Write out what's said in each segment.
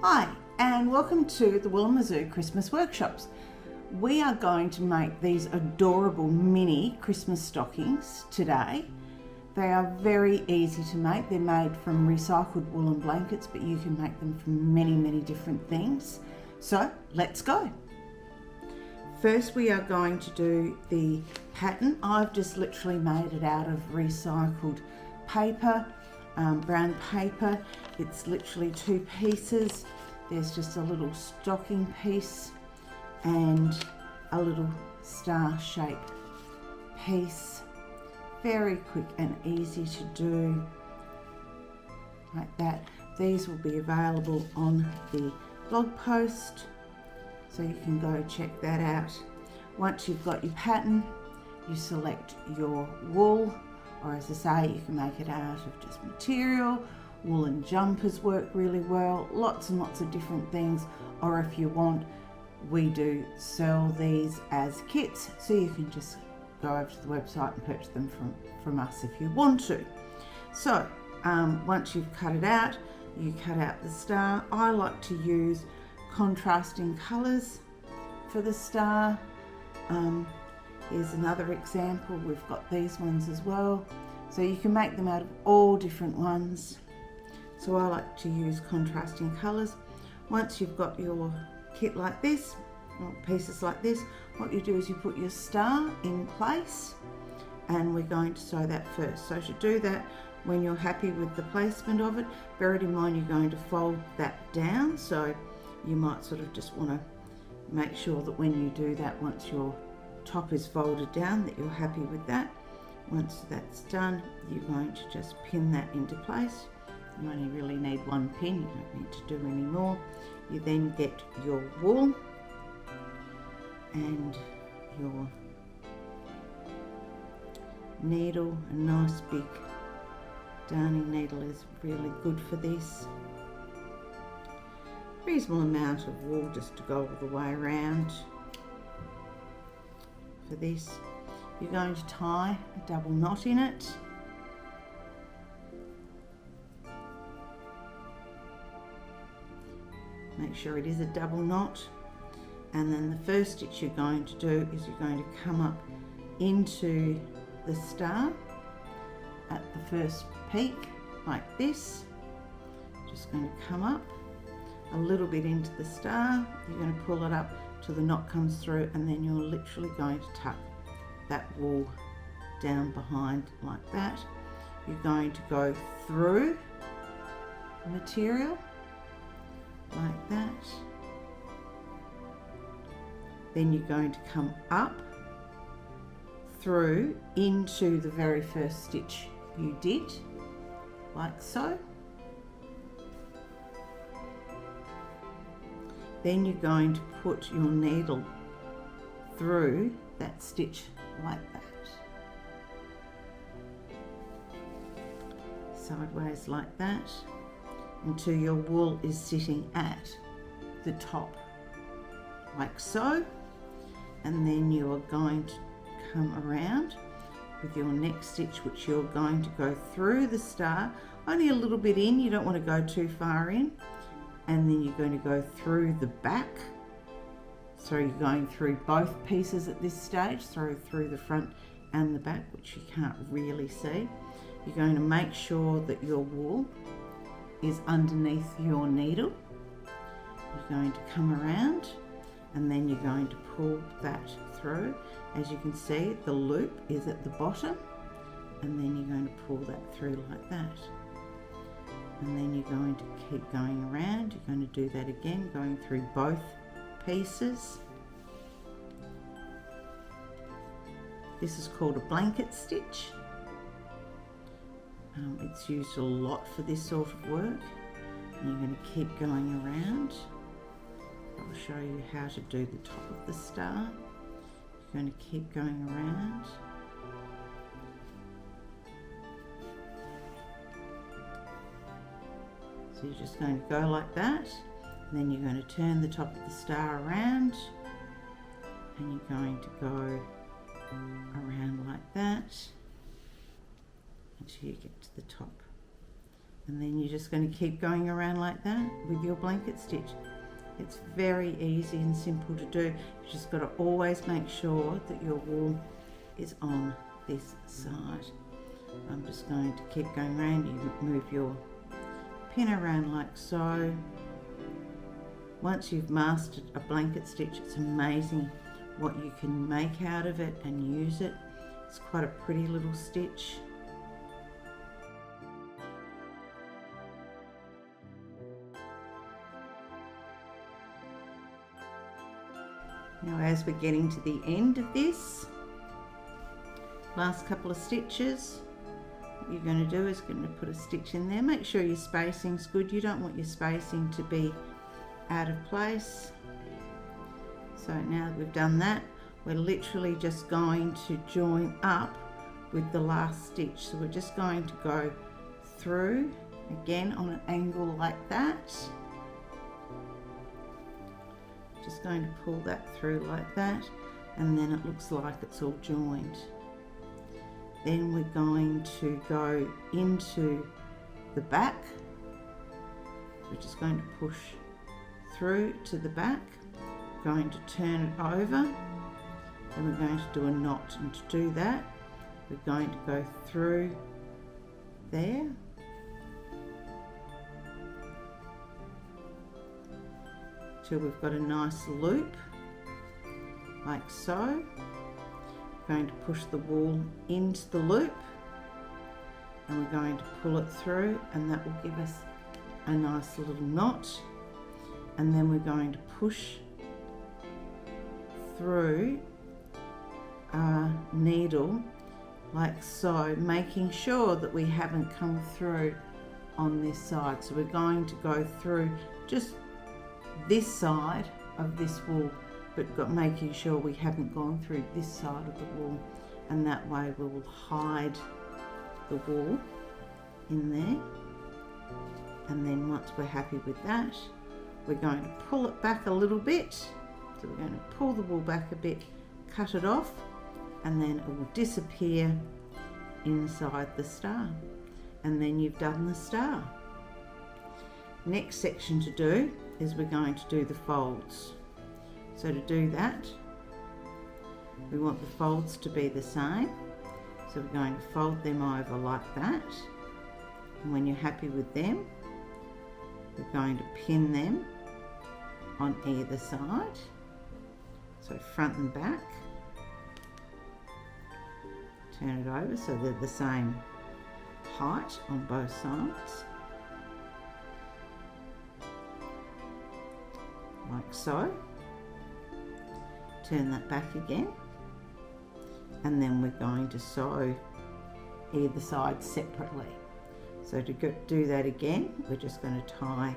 Hi, and welcome to the Woollen Christmas workshops. We are going to make these adorable mini Christmas stockings today. They are very easy to make. They're made from recycled woolen blankets, but you can make them from many different things. So let's go. First we are going to do the pattern. I've just literally made it out of recycled paper, brown paper. It's literally 2 pieces. There's just a little stocking piece and a little star shaped piece. Very quick and easy to do, like that. These will be available on the blog post, so you can go check that out. Once you've got your pattern, you select your wool, or as I say, you can make it out of just material. Woolen jumpers work really well, lots and lots of different things, or if you want, we do sell these as kits, so you can just go over to the website and purchase them from us if you want to. So once you've cut it out, you cut out the star. I like to use contrasting colours for the star. Here's another example. We've got these ones as well, so you can make them out of all different ones. So I like to use contrasting colours. Once you've got your kit like this, or pieces like this, what you do is you put your star in place, and we're going to sew that first. So to do that, when you're happy with the placement of it, bear it in mind you're going to fold that down, so you might sort of just want to make sure that when you do that, once your top is folded down, that you're happy with that. Once that's done, you're going to just pin that into place. You only really need 1 pin, you don't need to do any more. You then get your wool and your needle. A nice big darning needle is really good for this. Reasonable amount of wool just to go all the way around for this. You're going to tie a double knot in it. Make sure it is a double knot, and then the first stitch you're going to do is you're going to come up into the star at the first peak like this. Just going to come up a little bit into the star, you're going to pull it up till the knot comes through, and then you're literally going to tuck that wool down behind like that. You're going to go through the material like that. Then you're going to come up through into the very first stitch you did, like so. Then you're going to put your needle through that stitch like that, sideways like that, until your wool is sitting at the top like so. And then you are going to come around with your next stitch, which you're going to go through the star, only a little bit in, you don't want to go too far in, and then you're going to go through the back. So you're going through both pieces at this stage, so through the front and the back, which you can't really see. You're going to make sure that your wool is underneath your needle. You're going to come around, and then you're going to pull that through. As you can see, the loop is at the bottom, and then you're going to pull that through like that. And then you're going to keep going around. You're going to do that again, going through both pieces. This is called a blanket stitch. It's used a lot for this sort of work. And you're going to keep going around. I'll show you how to do the top of the star. You're going to keep going around. So you're just going to go like that, and then you're going to turn the top of the star around, and you're going to go around like that until you get to the top And then you're just going to keep going around like that with your blanket stitch. It's very easy and simple to do. You've just got to always make sure that your wool is on this side. I'm just going to keep going around. You move your pin around like so. Once you've mastered a blanket stitch, it's amazing what you can make out of it and use it. It's quite a pretty little stitch. Now as we're getting to the end of this, last couple of stitches, what you're going to do is going to put a stitch in there. Make sure your spacing's good. You don't want your spacing to be out of place. So now that we've done that, we're literally just going to join up with the last stitch. So we're just going to go through again on an angle like that. Just going to pull that through like that, and then it looks like it's all joined. Then we're going to go into the back. We're just going to push through to the back, going to turn it over, then we're going to do a knot, and to do that we're going to go through there, till we've got a nice loop like so. We're going to push the wool into the loop, and we're going to pull it through, and that will give us a nice little knot. And then we're going to push through our needle like so, making sure that we haven't come through on this side. So we're going to go through just this side of this wool, but making sure we haven't gone through this side of the wool, and that way we will hide the wool in there. And then once we're happy with that, we're going to pull it back a little bit. So we're going to pull the wool back a bit, cut it off, and then it will disappear inside the star. And then you've done the star. Next section to do is we're going to do the folds. So to do that, we want the folds to be the same. So we're going to fold them over like that. And when you're happy with them, we're going to pin them on either side, so front and back. Turn it over so they're the same height on both sides, like so. Turn that back again, and then we're going to sew either side separately. So to do that again, we're just going to tie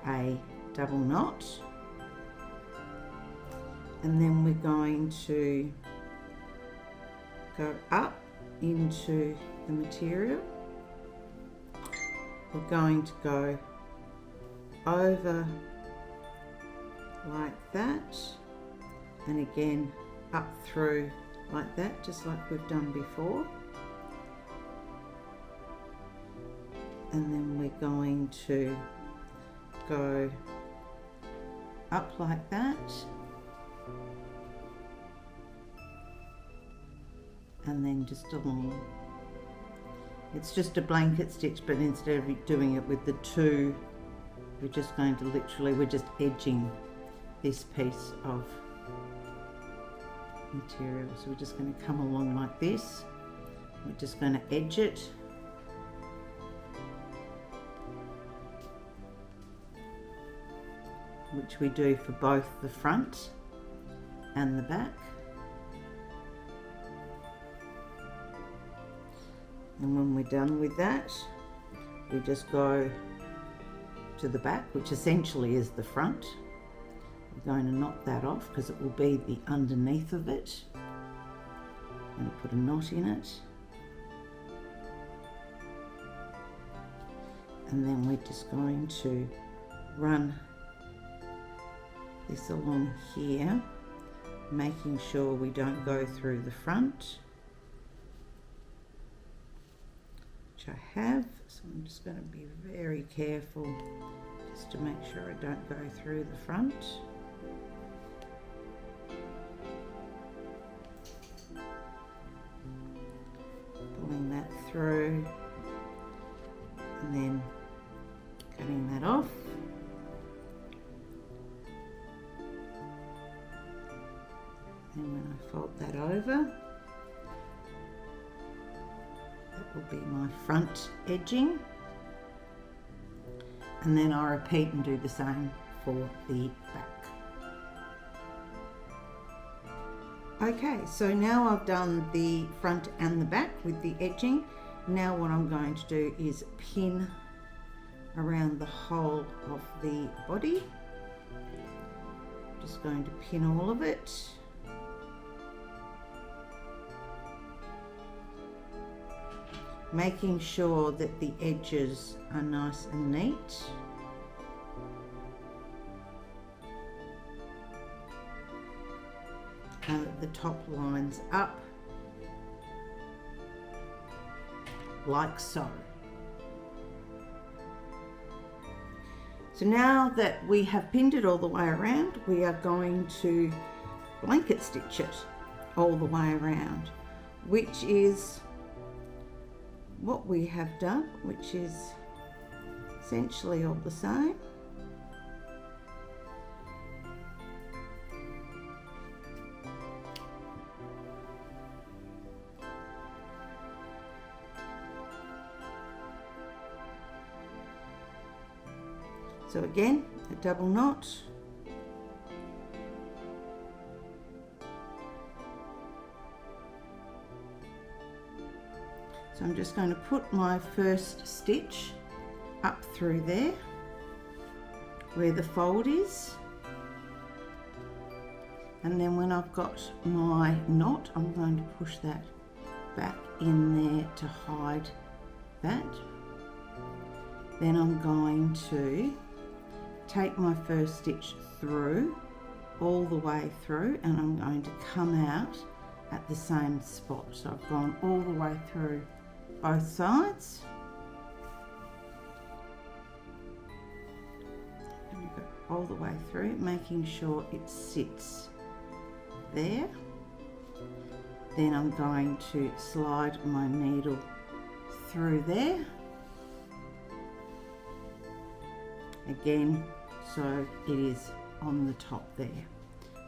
a double knot, and then we're going to go up into the material. We're going to go over like that, and again up through like that, just like we've done before. And then we're going to go up like that, and then just along. It's just a blanket stitch, but instead of doing it with the two, we're just going to literally, we're just edging this piece of material. So we're just going to come along like this. We're just going to edge it. Which we do for both the front and the back. And when we're done with that, we just go to the back, which essentially is the front. We're going to knock that off because it will be the underneath of it. I'm going to put a knot in it. And then we're just going to run this along here, making sure we don't go through the front. which I have, so I'm just going to be very careful just to make sure I don't go through the front. Pulling that through and then cutting that off. And when I fold that over, that will be my front edging. And then I repeat and do the same for the back. Okay, so now I've done the front and the back with the edging. Now what I'm going to do is pin around the whole of the body. Just going to pin all of it. Making sure that the edges are nice and neat. And that the top lines up like so. So now that we have pinned it all the way around, we are going to blanket stitch it all the way around, which is what we have done, which is essentially all the same. So again, a double knot. So I'm just going to put my first stitch up through there where the fold is, and then when I've got my knot, I'm going to push that back in there to hide that. Then I'm going to take my first stitch through all the way through, and I'm going to come out at the same spot. So I've gone all the way through both sides. And go all the way through, making sure it sits there. Then I'm going to slide my needle through there. Again, so it is on the top there.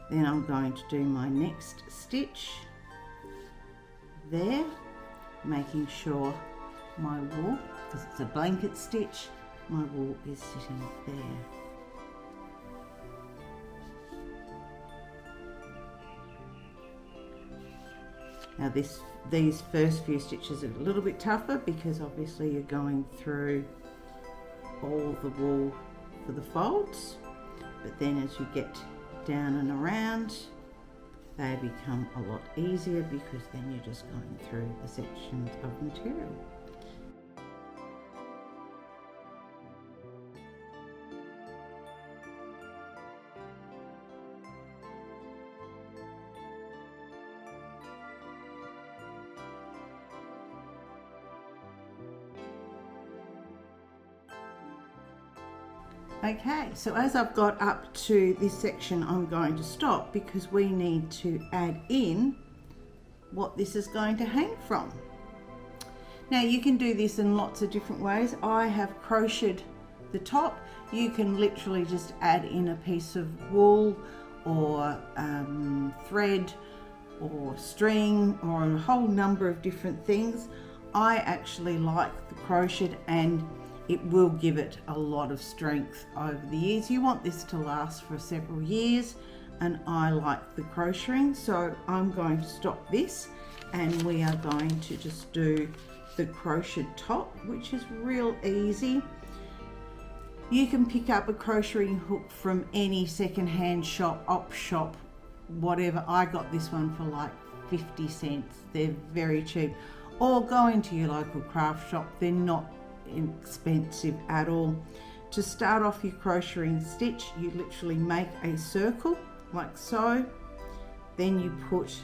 Then I'm going to do my next stitch there, making sure my wool, because it's a blanket stitch, my wool is sitting there. Now these first few stitches are a little bit tougher because obviously you're going through all the wool for the folds, but then as you get down and around, they become a lot easier because then you're just going through the sections of material. Okay, so as I've got up to this section, I'm going to stop because we need to add in what this is going to hang from. Now you can do this in lots of different ways. I have crocheted the top. You can literally just add in a piece of wool or thread or string or a whole number of different things. I actually like the crocheted, and it will give it a lot of strength over the years. You want this to last for several years, and I like the crocheting, so I'm going to stop this and we are going to just do the crocheted top, which is real easy. You can pick up a crocheting hook from any secondhand shop, op shop, whatever. I got this one for like 50 cents. They're very cheap. Or go into your local craft shop. They're not expensive at all. To start off your crocheting stitch, you literally make a circle like so, then you put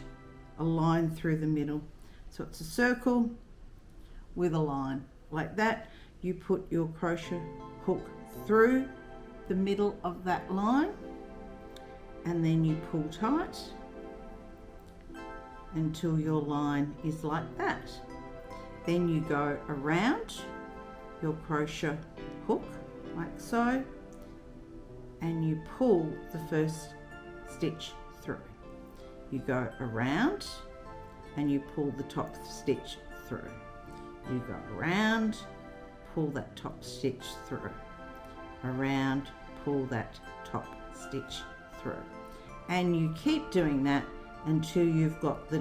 a line through the middle. So it's a circle with a line like that. You put your crochet hook through the middle of that line, and then you pull tight until your line is like that. Then you go around your crochet hook like so, and you pull the first stitch through. You go around and you pull the top stitch through. You go around, pull that top stitch through. Around, pull that top stitch through. And you keep doing that until you've got the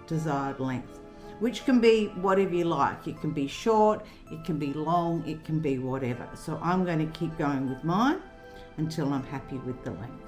desired length, which can be whatever you like. It can be short, it can be long, it can be whatever. So I'm going to keep going with mine until I'm happy with the length.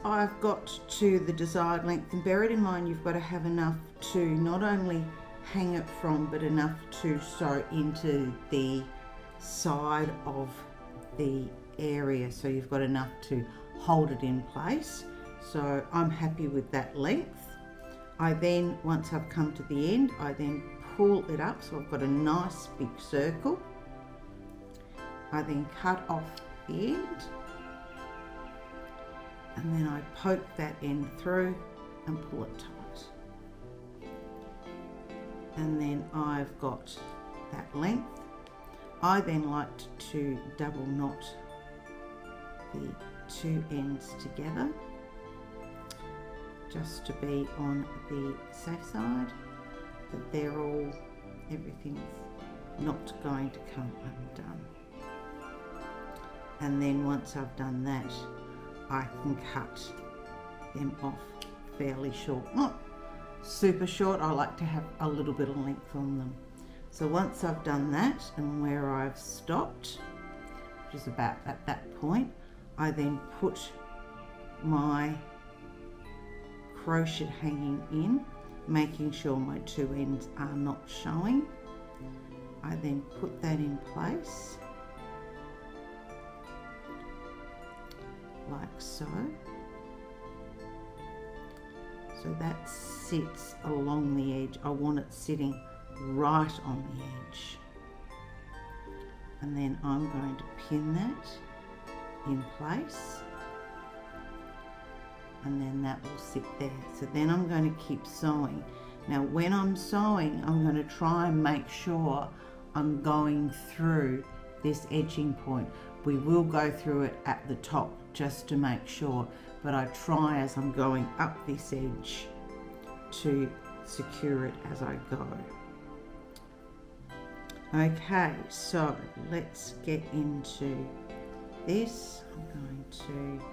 I've got to the desired length, and bear it in mind you've got to have enough to not only hang it from, but enough to sew into the side of the area, so you've got enough to hold it in place. So I'm happy with that length. I then, once I've come to the end, I then pull it up so I've got a nice big circle. I then cut off the end, and then I poke that end through and pull it tight. And then I've got that length. I then like to double knot the two ends together, just to be on the safe side, that they're all, everything's not going to come undone. And then once I've done that, I can cut them off fairly short. Not super short, I like to have a little bit of length on them. So once I've done that, and where I've stopped, which is about at that point, I then put my crochet hanging in, making sure my two ends are not showing. I then put that in place, like so. So that sits along the edge. I want it sitting right on the edge. And then I'm going to pin that in place. And then that will sit there. So then I'm going to keep sewing. Now when I'm sewing, I'm going to try and make sure I'm going through this edging point. We will go through it at the top just to make sure, but I try as I'm going up this edge to secure it as I go. Okay, so let's get into this. I'm going to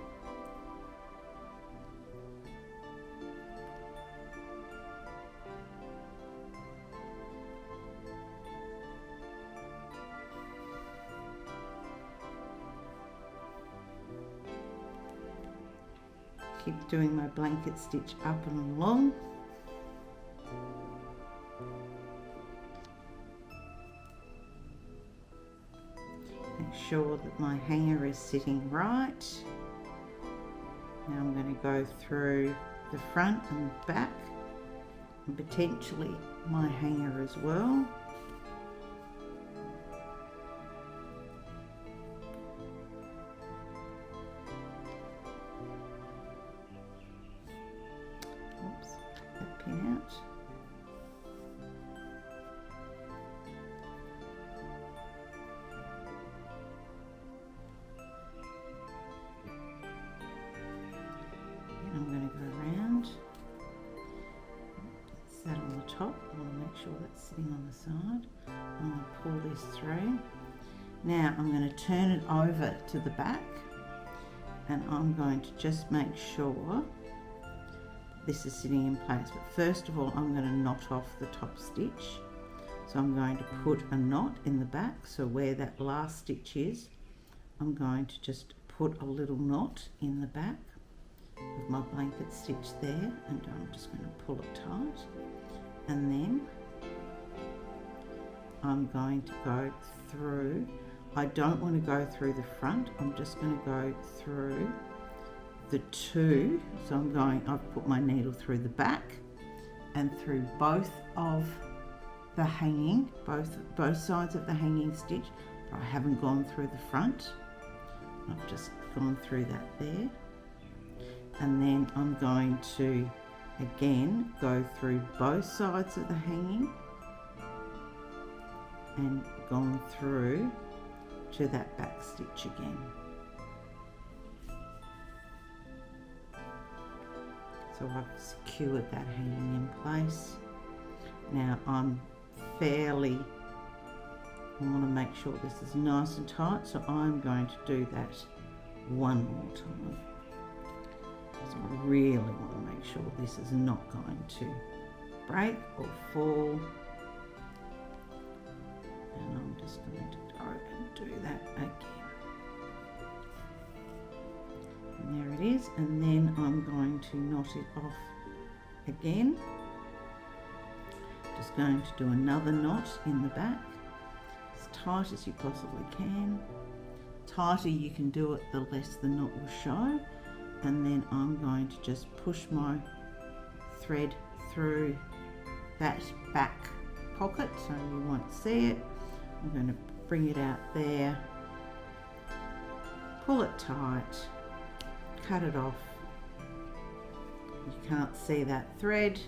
keep doing my blanket stitch up and along. Make sure that my hanger is sitting right. Now I'm going to go through the front and back, and potentially my hanger as well. I'm going to go around, it's that on the top. I want to make sure that's sitting on the side. I'm going to pull this through. Now I'm going to turn it over to the back, and I'm going to just make sure this is sitting in place. But first of all, I'm going to knot off the top stitch. So I'm going to put a knot in the back, so where that last stitch is, I'm going to just put a little knot in the back with my blanket stitch there, and I'm just going to pull it tight, and then I'm going to go through. I don't want to go through the front, I'm just going to go through the two. So I've put my needle through the back and through both of the hanging, both sides of the hanging stitch, but I haven't gone through the front. I've just gone through that there, and then I'm going to again go through both sides of the hanging and gone through to that back stitch again. So I've secured that hanging in place. Now I want to make sure this is nice and tight, so I'm going to do that one more time. So I really want to make sure this is not going to break or fall. And I'm just going to go and do that again. And there it is, and then I'm going to knot it off again. Just going to do another knot in the back, as tight as you possibly can. Tighter you can do it, the less the knot will show. And then I'm going to just push my thread through that back pocket so you won't see it. I'm going to bring it out there, pull it tight, cut it off. You can't see that thread.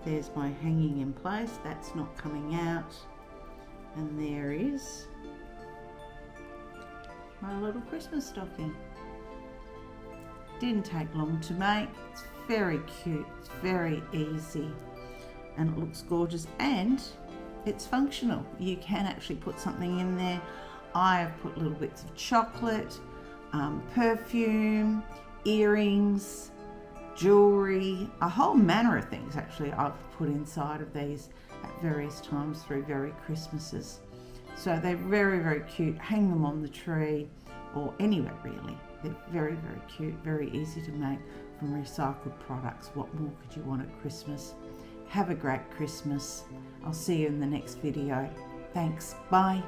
There's my hanging in place, that's not coming out, and there is my little Christmas stocking. Didn't take long to make, it's very cute, it's very easy, and it looks gorgeous, and it's functional. You can actually put something in there. I have put little bits of chocolate, perfume, earrings, jewelry, a whole manner of things actually I've put inside of these at various times through very Christmases. So they're very, very cute. Hang them on the tree or anywhere really. They're very, very cute, very easy to make from recycled products. What more could you want at Christmas? Have a great Christmas. I'll see you in the next video. Thanks. Bye.